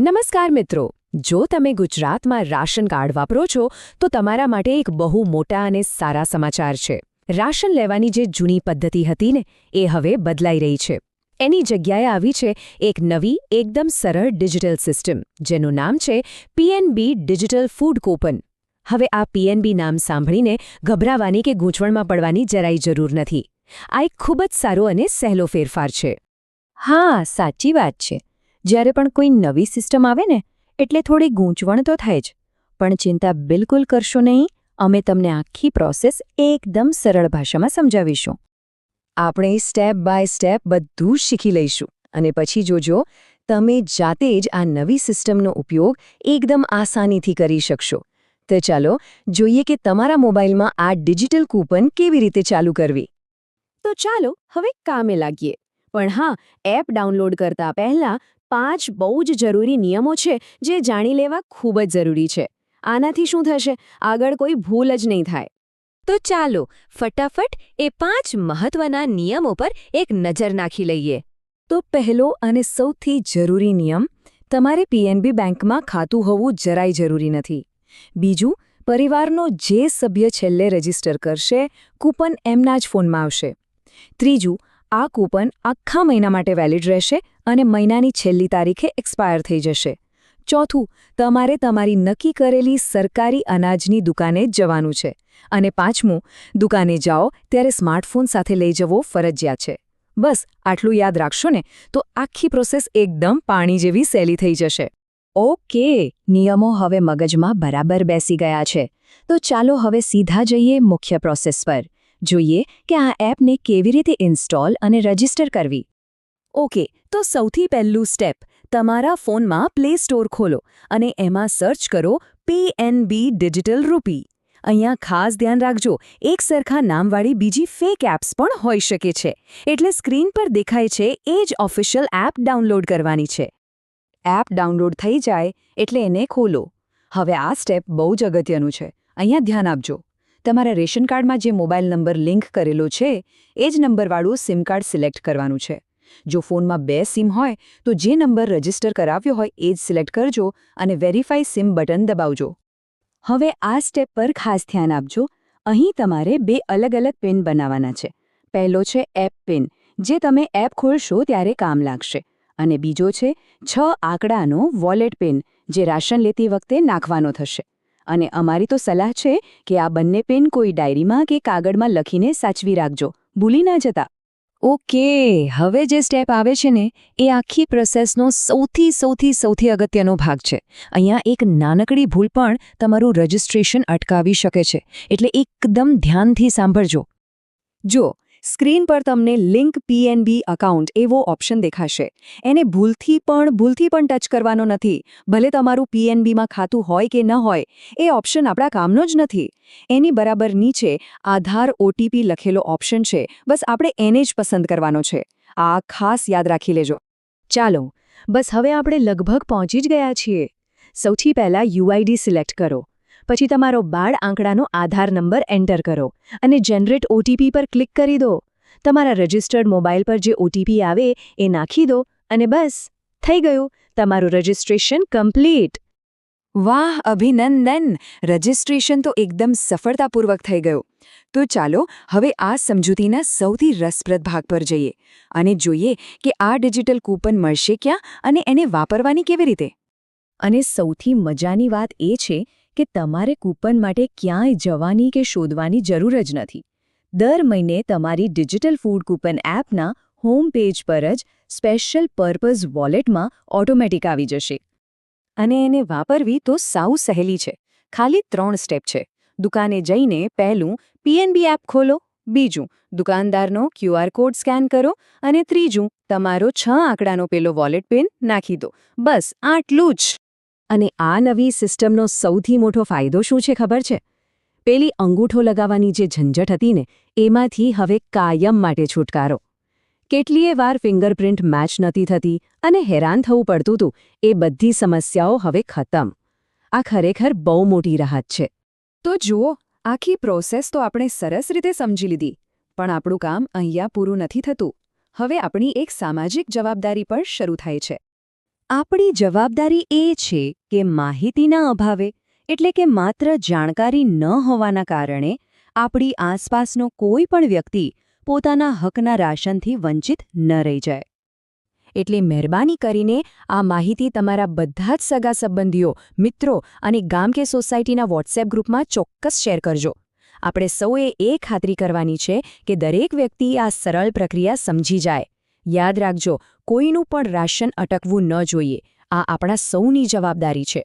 નમસ્કાર મિત્રો, જો તમે ગુજરાતમાં રાશન કાર્ડ વાપરો છો તો તમારા માટે એક બહુ મોટા અને સારા સમાચાર છે. રાશન લેવાની જે જૂની પદ્ધતિ હતી ને એ હવે બદલાઈ રહી છે. એની જગ્યાએ આવી છે એક નવી એકદમ સરળ ડિજિટલ સિસ્ટમ જેનું નામ છે પીએનબી ડિજિટલ ફૂડ કૂપન. હવે આ પીએનબી નામ સાંભળીને ગભરાવાની કે ગૂંચવણમાં પડવાની જરાય જરૂર નથી. આ એક ખૂબ જ સારો અને સહેલો ફેરફાર છે. હા, સાચી વાત છે. જ્યારે પણ કોઈ નવી સિસ્ટમ આવે ને એટલે થોડી ગૂંચવણ તો થાય જ, પણ ચિંતા બિલકુલ કરશો નહીં. અમે તમને આખી પ્રોસેસ એકદમ સરળ ભાષામાં સમજાવીશું. આપણે સ્ટેપ બાય સ્ટેપ બધું જ શીખી લઈશું અને પછી જોજો તમે જાતે જ આ નવી સિસ્ટમનો ઉપયોગ એકદમ આસાનીથી કરી શકશો. તો ચાલો જોઈએ કે તમારા મોબાઈલમાં આ ડિજિટલ કૂપન કેવી રીતે ચાલુ કરવી. તો ચાલો હવે કામે લાગીએ. પણ હા, એપ ડાઉનલોડ કરતા પહેલા 5 બહુ જ જરૂરી નિયમો છે જે જાણી લેવા ખૂબ જ જરૂરી છે. આનાથી શું થશે, આગળ કોઈ ભૂલ જ નહીં થાય. તો ચાલો ફટાફટ એ 5 મહત્વના નિયમો પર એક નજર નાખી લઈએ. તો પહેલો અને સૌથી જરૂરી નિયમ, તમારે પીએનબી બેંકમાં ખાતું હોવું જરાય જરૂરી નથી. બીજું, પરિવારનો જે સભ્ય છેલ્લે રજીસ્ટર કરશે, કૂપન એમના જ ફોનમાં આવશે. ત્રીજું, આ કૂપન આખા મહિના માટે વેલિડ રહેશે અને મહિનાની છેલ્લી તારીખે એક્સપાયર થઈ જશે. ચોથું, તમારે તમારી નક્કી કરેલી સરકારી અનાજની દુકાને જ જવાનું છે. અને પાંચમું, દુકાને જાઓ ત્યારે સ્માર્ટફોન સાથે લઈ જવો ફરજિયાત છે. બસ આટલું યાદ રાખશો ને તો આખી પ્રોસેસ એકદમ પાણી જેવી સહેલી થઈ જશે. ઓકે, નિયમો હવે મગજમાં બરાબર બેસી ગયા છે. તો ચાલો હવે સીધા જઈએ મુખ્ય પ્રોસેસ પર. જોઈએ કે આ એપને કેવી રીતે ઇન્સ્ટોલ અને રજિસ્ટર કરવી. ઓકે, તો સૌથી પહેલું સ્ટેપ, તમારા ફોનમાં પ્લે સ્ટોર ખોલો અને એમાં સર્ચ કરો પીએનબી ડિજિટલ રૂપી. અહીંયા ખાસ ધ્યાન રાખજો, એક સરખા નામવાળી બીજી ફેક એપ્સ પણ હોઈ શકે છે. એટલે સ્ક્રીન પર દેખાય છે એ જ ઓફિશિયલ એપ ડાઉનલોડ કરવાની છે. એપ ડાઉનલોડ થઈ જાય એટલે એને ખોલો. હવે આ સ્ટેપ બહુ જ અગત્યનું છે. અહીંયા ધ્યાન આપજો. તમારા રેશન કાર્ડમાં જે મોબાઈલ નંબર લિંક કરેલો છે એ જ નંબરવાળું સિમ કાર્ડ સિલેક્ટ કરવાનું છે. જો ફોનમાં 2 સિમ હોય તો જે નંબર રજિસ્ટર કરાવ્યો હોય એ જ સિલેક્ટ કરજો અને વેરીફાઈ સિમ બટન દબાવજો. હવે આ સ્ટેપ પર ખાસ ધ્યાન આપજો. અહીં તમારે 2 અલગ-અલગ પિન બનાવવાના છે. પહેલો છે એપ પિન, જે તમે એપ ખોલશો ત્યારે કામ લાગશે. અને બીજો છે 6 આંકડાનો વોલેટ પિન, જે રાશન લેતી વખતે નાખવાનો થશે. અને અમારી તો સલાહ છે કે આ બંને પિન કોઈ ડાયરીમાં કે કાગળમાં લખીને સાચવી રાખજો, ભૂલી ના જતા. ઓકે, હવે જે સ્ટેપ આવે છે ને એ આખી પ્રોસેસનો સૌથી અગત્યનો ભાગ છે. અહીંયા એક નાનકડી ભૂલ પણ તમારું રજિસ્ટ્રેશન અટકાવી શકે છે, એટલે એકદમ ધ્યાનથી સાંભળજો. જો સ્ક્રીન પર તમને લિંક પીએનબી અકાઉન્ટ એવો ઓપ્શન દેખાશે. એને ભૂલથી પણ ટચ કરવાનો નથી. ભલે તમારું પીએનબીમાં ખાતું હોય કે ન હોય, એ ઓપ્શન આપણા કામનો જ નથી. એની બરાબર નીચે આધાર ઓટીપી લખેલો ઓપ્શન છે. બસ આપણે એને જ પસંદ કરવાનો છે. આ ખાસ યાદ રાખી લેજો. ચાલો, બસ હવે આપણે લગભગ પહોંચી જ ગયા છીએ. સૌથી પહેલાં યુઆઈડી સિલેક્ટ કરો. પછી તમારો બાળ આંકડાનો આધાર નંબર એન્ટર કરો અને જનરેટ ઓટીપી પર ક્લિક કરી દો. તમારા રજિસ્ટર્ડ મોબાઈલ પર જે ઓટીપી આવે એ નાખી દો અને બસ થઈ ગયું, તમારું રજિસ્ટ્રેશન કમ્પ્લીટ. વાહ, અભિનંદન! રજિસ્ટ્રેશન તો એકદમ સફળતાપૂર્વક થઈ ગયું. તો ચાલો હવે આ સમજૂતીના સૌથી રસપ્રદ ભાગ પર જઈએ અને જોઈએ કે આ ડિજિટલ કૂપન મળશે ક્યાં અને એને વાપરવાની કેવી રીતે. અને સૌથી મજાની વાત એ છે કે તમારે કૂપન માટે ક્યાંય જવાની કે શોધવાની જરૂર જ નથી. દર મહિને તમારી ડિજિટલ ફૂડ કૂપન એપના હોમ પેજ પર જ સ્પેશિયલ પર્પઝ વોલેટમાં ઓટોમેટિક આવી જશે. અને એને વાપરવી તો સાવ સહેલી છે. ખાલી 3 સ્ટેપ છે. દુકાને જઈને પહેલું પીએનબી એપ ખોલો, બીજું દુકાનદારનો ક્યુઆર કોડ સ્કેન કરો અને ત્રીજું તમારો 6 આંકડાનો પેલો વોલેટ પિન નાખી દો. બસ આટલું જ. અને આ નવી સિસ્ટમનો સૌથી મોટો ફાયદો શું છે ખબર છે? પેલી અંગૂઠો લગાવવાની જે ઝંઝટ હતી ને એમાંથી હવે કાયમ માટે છુટકારો. કેટલીય વાર ફિંગરપ્રિન્ટ મેચ નથી થતી અને હેરાન થવું પડતું હતું, એ બધી સમસ્યાઓ હવે ખતમ. આ ખરેખર બહુ મોટી રાહત છે. તો જુઓ, આખી પ્રોસેસ તો આપણે સરસ રીતે સમજી લીધી, પણ આપણું કામ અહીંયા પૂરું નથી થતું. હવે આપણી એક સામાજિક જવાબદારી પણ શરૂ થાય છે. આપણી જવાબદારી એ છે કે માહિતીના અભાવે એટલે કે માત્ર જાણકારી ન હોવાના કારણે આપણી આસપાસનો કોઈ પણ વ્યક્તિ પોતાના હકના રાશનથી વંચિત ન રહી જાય. એટલે મહેરબાની કરીને આ માહિતી તમારા બધા જ સગા સંબંધીઓ, મિત્રો અને ગામ કે સોસાયટીના વોટ્સએપ ગ્રુપમાં ચોક્કસ શેર કરજો. આપણે સૌએ એ ખાતરી કરવાની છે કે દરેક વ્યક્તિ આ સરળ પ્રક્રિયા સમજી જાય. યાદ રાખજો, કોઈનું પણ રાશન અટકવું ન જોઈએ. આ આપણા સૌની જવાબદારી છે.